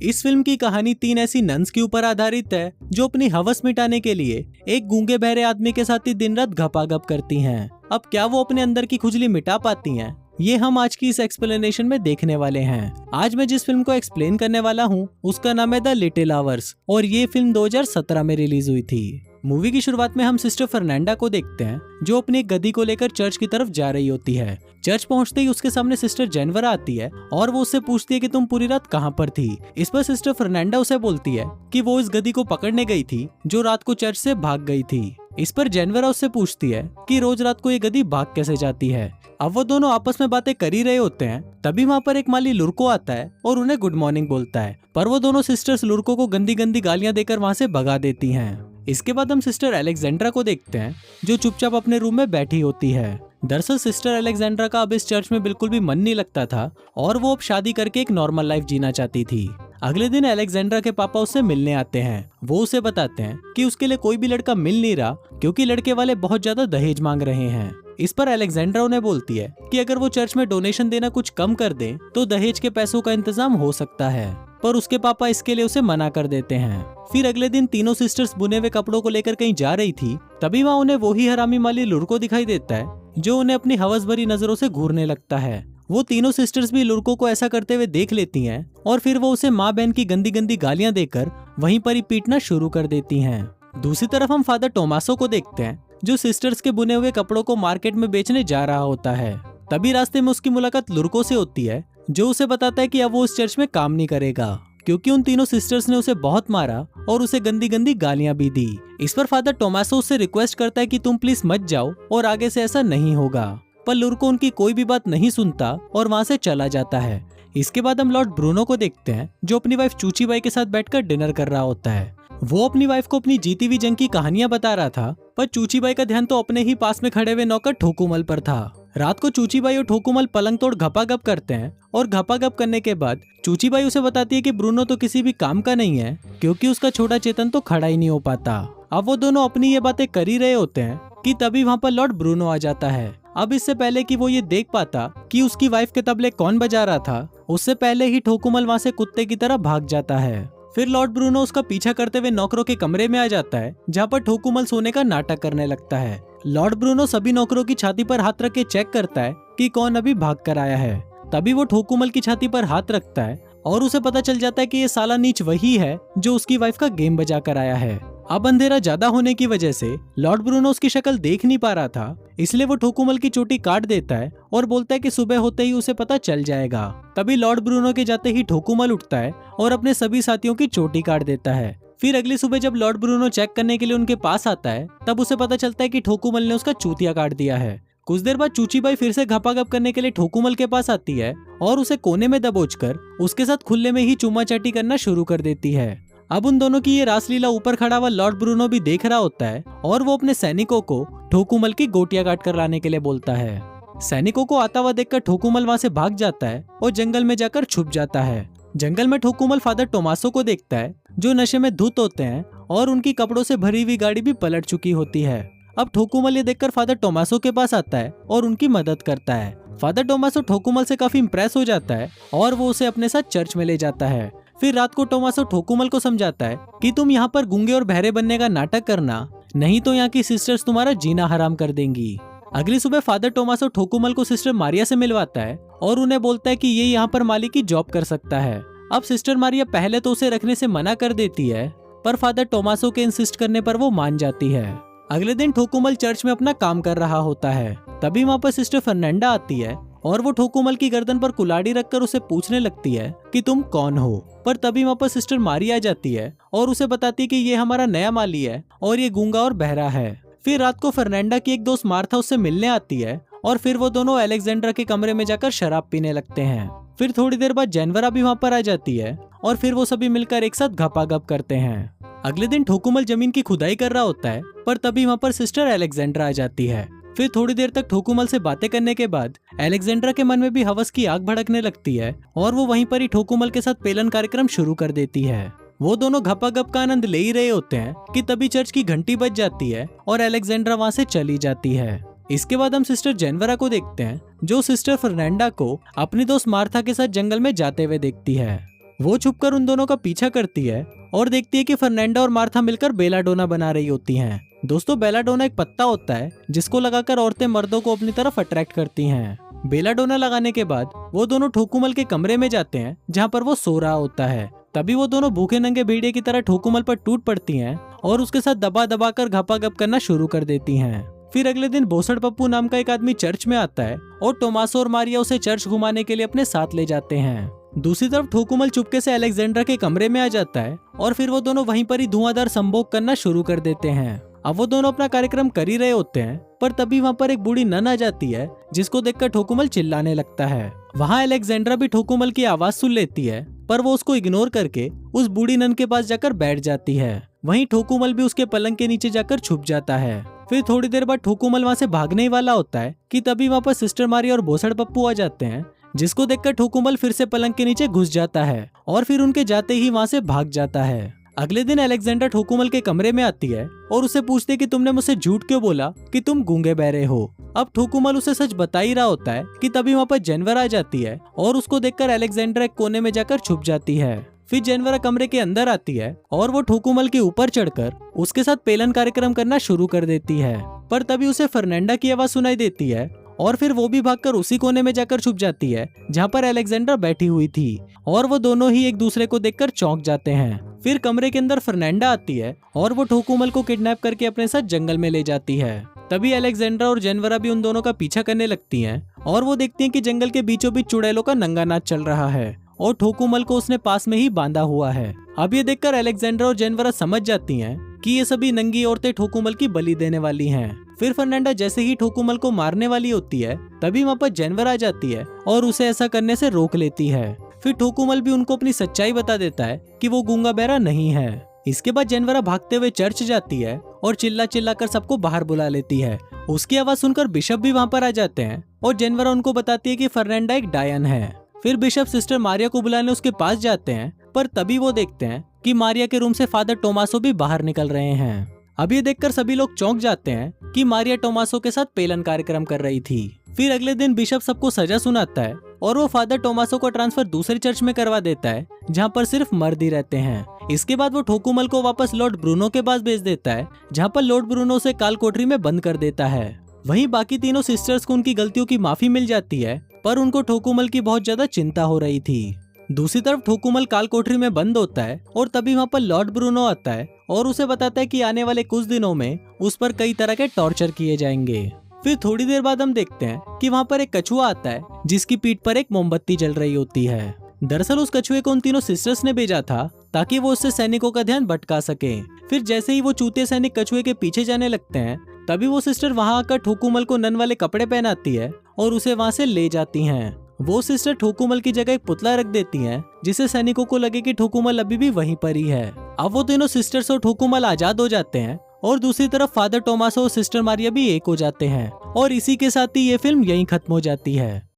इस फिल्म की कहानी 3 ऐसी नन्स के ऊपर आधारित है जो अपनी हवस मिटाने के लिए एक गूंगे बहरे आदमी के साथ ही दिन रात घपाघप करती हैं। अब क्या वो अपने अंदर की खुजली मिटा पाती हैं? ये हम आज की इस एक्सप्लेनेशन में देखने वाले हैं। आज मैं जिस फिल्म को एक्सप्लेन करने वाला हूँ उसका नाम है द लिटिल आवर्स और ये फिल्म 2017 में रिलीज हुई थी। मूवी की शुरुआत में हम सिस्टर फर्नांडा को देखते हैं जो अपनी एक गधी को लेकर चर्च की तरफ जा रही होती है। चर्च पहुंचते ही उसके सामने सिस्टर जेनवरा आती है और वो उससे पूछती है कि तुम पूरी रात कहां पर थी। इस पर सिस्टर फर्नांडा उसे बोलती है कि वो इस गधी को पकड़ने गई थी जो रात को चर्च से भाग गई थी। इस पर जेनवरा उससे पूछती है कि रोज रात को ये गधी भाग कैसे जाती है। अब वो दोनों आपस में बातें कर ही रहे होते हैं, तभी वहाँ पर एक माली लुरको आता है और उन्हें गुड मॉर्निंग बोलता है, पर वो दोनों सिस्टर्स लुरको को गंदी गंदी गालियां देकर वहाँ से भगा देती हैं। इसके बाद हम सिस्टर अलेक्जेंड्रा को देखते हैं जो चुपचाप अपने रूम में बैठी होती है। दरअसल सिस्टर अलेक्जेंड्रा का अब इस चर्च में बिल्कुल भी मन नहीं लगता था और वो अब शादी करके एक नॉर्मल लाइफ जीना चाहती थी। अगले दिन अलेक्जेंड्रा के पापा उससे मिलने आते हैं। वो उसे बताते हैं कि उसके लिए कोई भी लड़का मिल नहीं रहा क्योंकि लड़के वाले बहुत ज्यादा दहेज मांग रहे हैं। इस पर अलेक्जेंड्रा उन्हें बोलती है कि अगर वो चर्च में डोनेशन देना कुछ कम कर दे तो दहेज के पैसों का इंतजाम हो सकता है, पर उसके पापा इसके लिए उसे मना कर देते हैं। फिर अगले दिन तीनों सिस्टर्स बुने हुए कपड़ों को लेकर कहीं जा रही थी, तभी वहाँ उन्हें वही हरामी माली लुरको दिखाई देता है जो उन्हें अपनी हवस भरी नजरों से घूरने लगता है। वो तीनों सिस्टर्स भी लुरको को ऐसा करते हुए देख लेती हैं और फिर वो उसे माँ बहन की गंदी गंदी गालियां देकर वहीं पर ही पीटना शुरू कर देती हैं। दूसरी तरफ हम फादर टोमासो को देखते हैं जो सिस्टर्स के बुने हुए कपड़ों को मार्केट में बेचने जा रहा होता है। तभी रास्ते में उसकी मुलाकात लुरको से होती है जो उसे बताता है कि अब वो उस चर्च में काम नहीं करेगा क्योंकि उन तीनों सिस्टर्स ने उसे बहुत मारा और उसे गंदी गंदी गालियां भी दी। इस पर फादर टोमासो उससे रिक्वेस्ट करता है कि तुम प्लीज मत जाओ और आगे से ऐसा नहीं होगा, पर लुरको उनकी कोई भी बात नहीं सुनता और वहाँ से चला जाता है। इसके बाद हम लॉर्ड ब्रूनो को देखते हैं जो अपनी वाइफ चूची बाई के साथ बैठकर डिनर कर रहा होता है। वो अपनी वाइफ को अपनी जीती हुई जंग की कहानियां बता रहा था, पर चूची बाई का ध्यान तो अपने ही पास में खड़े हुए नौकर ठोकुमल पर था। रात को चूची बाई और ठोकुमल पलंग तोड़ घपाघप करते हैं और घपाघप करने के बाद चूची बाई उसे बताती है कि ब्रूनो तो किसी भी काम का नहीं है क्योंकि उसका छोटा चेतन तो खड़ा ही नहीं हो पाता। अब वो दोनों अपनी ये बातें कर ही रहे होते हैं कि तभी वहाँ पर लॉर्ड ब्रूनो आ जाता है। अब इससे पहले कि वो ये देख पाता कि उसकी वाइफ के तबले कौन बजा रहा था, उससे पहले ही ठोकुमल वहाँ से कुत्ते की तरह भाग जाता है। फिर लॉर्ड ब्रूनो उसका पीछा करते हुए नौकरों के कमरे में आ जाता है जहाँ पर ठोकुमल सोने का नाटक करने लगता है। लॉर्ड ब्रूनो सभी नौकरों की छाती पर हाथ रख के चेक करता है कि कौन अभी भाग कर आया है। तभी वो ठोकुमल की छाती पर हाथ रखता है और उसे पता चल जाता है कि ये साला नीच वही है जो उसकी वाइफ का गेम बजा कर आया है। अब अंधेरा ज्यादा होने की वजह से लॉर्ड ब्रूनो उसकी शक्ल देख नहीं पा रहा था, इसलिए वो ठोकुमल की चोटी काट देता है और बोलता है कि सुबह होते ही उसे पता चल जाएगा। तभी लॉर्ड ब्रूनो के जाते ही ठोकुमल उठता है और अपने सभी साथियों की चोटी काट देता है। फिर अगली सुबह जब लॉर्ड ब्रूनो चेक करने के लिए उनके पास आता है तब उसे पता चलता है कि ठोकुमल ने उसका चूतिया काट दिया है। कुछ देर बाद चूची बाई फिर से घपाघप करने के लिए ठोकुमल के पास आती है और उसे कोने में दबोचकर उसके साथ खुले में ही चुम्मा चाटी करना शुरू कर देती है। अब उन दोनों की ये रासलीला ऊपर खड़ा हुआ लॉर्ड ब्रूनो भी देख रहा होता है और वो अपने सैनिकों को ठोकुमल की गोटियां काट कर लाने के लिए बोलता है। सैनिकों को आता हुआ देखकर ठोकुमल वहाँ से भाग जाता है और जंगल में जाकर छुप जाता है। जंगल में ठोकुमल फादर टोमासो को देखता है जो नशे में धुत होते हैं और उनकी कपड़ों से भरी हुई गाड़ी भी पलट चुकी होती है। अब ठोकुमल ये देखकर फादर टोमासो के पास आता है और उनकी मदद करता है। फादर टोमासो ठोकुमल से काफी इम्प्रेस हो जाता है और वो उसे अपने साथ चर्च में ले जाता है। फिर रात को टोमासो ठोकुमल को समझाता है कि तुम यहाँ पर गूंगे और बहरे बनने का नाटक करना, नहीं तो यहाँ की सिस्टर्स तुम्हारा जीना हराम कर देंगी। अगली सुबह फादर टोमासो ठोकुमल को सिस्टर मारिया से मिलवाता है और उन्हें बोलता है कि ये यहाँ पर माली की जॉब कर सकता है। अब सिस्टर मारिया पहले तो उसे रखने से मना कर देती है, पर फादर टोमासो के इंसिस्ट करने पर वो मान जाती है। अगले दिन ठोकुमल चर्च में अपना काम कर रहा होता है, तभी वहाँ पर सिस्टर फर्नांडा आती है और वो ठोकुमल की गर्दन पर कुल्हाड़ी रखकर उसे पूछने लगती है कि तुम कौन हो। पर तभी वहाँ पर सिस्टर मारिया आ जाती है और उसे बताती है कि ये हमारा नया माली है और ये गूंगा और बहरा है। फिर रात को फर्नांडा की एक दोस्त मार्था उससे मिलने आती है और फिर वो दोनों अलेक्जेंड्रा के कमरे में जाकर शराब पीने लगते हैं। फिर थोड़ी देर बाद जेनवरा भी वहाँ पर आ जाती है और फिर वो सभी मिलकर एक साथ घपाघप करते हैं। अगले दिन ठोकुमल जमीन की खुदाई कर रहा होता है, पर तभी वहाँ पर सिस्टर अलेक्जेंड्रा आ जाती है। फिर थोड़ी देर तक ठोकुमल से बातें करने के बाद अलेक्जेंड्रा के मन में भी हवस की आग भड़कने लगती है और वो वहीं पर ही ठोकुमल के साथ पेलन कार्यक्रम शुरू कर देती है। वो दोनों घपाघप का आनंद ले ही रहे होते हैं कि तभी चर्च की घंटी बज जाती है और अलेक्जेंड्रा वहाँ से चली जाती है। इसके बाद हम सिस्टर जेनवरा को देखते हैं जो सिस्टर फर्नांडा को अपनी दोस्त मार्था के साथ जंगल में जाते हुए देखती है। वो छुपकर उन दोनों का पीछा करती है और देखती है कि फर्नांडा और मार्था मिलकर बेलाडोना बना रही होती हैं। दोस्तों, बेलाडोना एक पत्ता होता है जिसको लगाकर औरतें मर्दों को अपनी तरफ अट्रैक्ट करती हैं। बेलाडोना लगाने के बाद वो दोनों ठोकुमल के कमरे में जाते हैं जहाँ पर वो सो रहा होता है। तभी वो दोनों भूखे नंगे भेड़िए की तरह ठोकुमल पर टूट पड़ती हैं और उसके साथ दबा दबा कर घपाघप करना शुरू कर देती हैं। फिर अगले दिन बोसड़ पप्पू नाम का एक आदमी चर्च में आता है और टोमासो और मारिया उसे चर्च घुमाने के लिए अपने साथ ले जाते हैं। दूसरी तरफ ठोकुमल चुपके से अलेक्जेंड्रा के कमरे में आ जाता है और फिर वो दोनों वहीं पर ही धुआंधार संभोग करना शुरू कर देते हैं। अब वो दोनों अपना कार्यक्रम कर ही रहे होते हैं, पर तभी वहाँ पर एक बूढ़ी नन आ जाती है जिसको देखकर ठोकुमल चिल्लाने लगता है। वहाँ अलेक्जेंड्रा भी ठोकुमल की आवाज सुन लेती है, पर वो उसको इग्नोर करके उस बूढ़ी नन के पास जाकर बैठ जाती है। वहीं ठोकुमल भी उसके पलंग के नीचे जाकर छुप जाता है। फिर थोड़ी देर बाद ठोकुमल वहाँ से भागने ही वाला होता है कि तभी वहाँ पर सिस्टर मारिया और बोसड़ पप्पू आ जाते हैं, जिसको देखकर ठोकुमल फिर से पलंग के नीचे घुस जाता है और फिर उनके जाते ही वहाँ से भाग जाता है। अगले दिन अलेक्जेंड्रा ठोकुमल के कमरे में आती है और उसे पूछती है कि तुमने मुझसे झूठ क्यों बोला कि तुम गूंगे बहरे हो। अब ठोकुमल उसे सच बता ही रहा होता है कि तभी वहाँ पर जेनवरा आ जाती है और उसको देखकर अलेक्जेंड्रा एक कोने में जाकर छुप जाती है। फिर जेनवरा कमरे के अंदर आती है और वो ठोकुमल के ऊपर चढ़कर उसके साथ पेलन कार्यक्रम करना शुरू कर देती है, पर तभी उसे फर्नांडा की आवाज सुनाई देती है और फिर वो भी भागकर उसी कोने में जाकर छुप जाती है जहाँ पर अलेक्जेंड्रा बैठी हुई थी और वो दोनों ही एक दूसरे को देखकर चौंक जाते हैं। फिर कमरे के अंदर फर्नांडा आती है और वो ठोकुमल को किडनैप करके अपने साथ जंगल में ले जाती है। तभी अलेक्जेंड्रा और जेनवरा भी उन दोनों का पीछा करने लगती हैं और वो देखती हैं कि जंगल के बीचों बीच चुड़ैलों का नंगा नाच चल रहा है और ठोकुमल को उसने पास में ही बांधा हुआ है। अब ये देखकर अलेक्जेंड्रा और जेनवरा समझ जाती हैं कि ये सभी नंगी औरतें ठोकुमल की बलि देने वाली हैं। फिर फर्नांडा जैसे ही ठोकुमल को मारने वाली होती है तभी वहाँ पर जेनवरा आ जाती है और उसे ऐसा करने से रोक लेती है। फिर ठोकुमल भी उनको अपनी सच्चाई बता देता है कि वो गूंगा बहरा नहीं है। इसके बाद जेनवरा भागते हुए चर्च जाती है और चिल्ला चिल्ला कर सबको बाहर बुला लेती है। उसकी आवाज सुनकर बिशप भी वहाँ पर आ जाते हैं और जेनवरा उनको बताती है कि फर्नांडा एक डायन है। फिर बिशप सिस्टर मारिया को बुलाने उसके पास जाते हैं, पर तभी वो देखते हैं कि मारिया के रूम से फादर टोमासो भी बाहर निकल रहे हैं। अब ये देखकर सभी लोग चौंक जाते हैं कि मारिया टोमासो के साथ पेलन कार्यक्रम कर रही थी। फिर अगले दिन बिशप सबको सजा सुनाता है और वो फादर टोमासो को ट्रांसफर दूसरे चर्च में करवा देता है जहाँ पर सिर्फ मर्द ही रहते हैं। इसके बाद वो ठोकुमल को वापस लॉर्ड ब्रूनो के पास भेज देता है जहाँ पर लॉर्ड ब्रूनो उसे काल कोठरी में बंद कर देता है। वहीं बाकी तीनों सिस्टर्स को उनकी गलतियों की माफी मिल जाती है, पर उनको ठोकुमल की बहुत ज्यादा चिंता हो रही थी। दूसरी तरफ ठोकुमल काल कोठरी में बंद होता है और तभी वहाँ पर लॉर्ड ब्रूनो आता है और उसे बताता है कि आने वाले कुछ दिनों में उस पर कई तरह के टॉर्चर किए जाएंगे। फिर थोड़ी देर बाद हम देखते हैं कि वहाँ पर एक कछुआ आता है जिसकी पीठ पर एक मोमबत्ती जल रही होती है। दरअसल उस कछुए को उन तीनों सिस्टर्स ने भेजा था ताकि वो उससे सैनिकों का ध्यान भटका सके। फिर जैसे ही वो चूते सैनिक कछुए के पीछे जाने लगते हैं तभी वो सिस्टर वहाँ आकर ठोकुमल को नन वाले कपड़े पहनाती है और उसे वहाँ से ले जाती हैं। वो सिस्टर ठोकुमल की जगह एक पुतला रख देती हैं जिससे सैनिकों को लगे कि ठोकुमल अभी भी वहीं पर ही है। अब वो तीनों सिस्टर्स और ठोकुमल आजाद हो जाते हैं और दूसरी तरफ फादर टोमासो और सिस्टर मारिया भी एक हो जाते हैं और इसी के साथ ही ये फिल्म यहीं खत्म हो जाती है।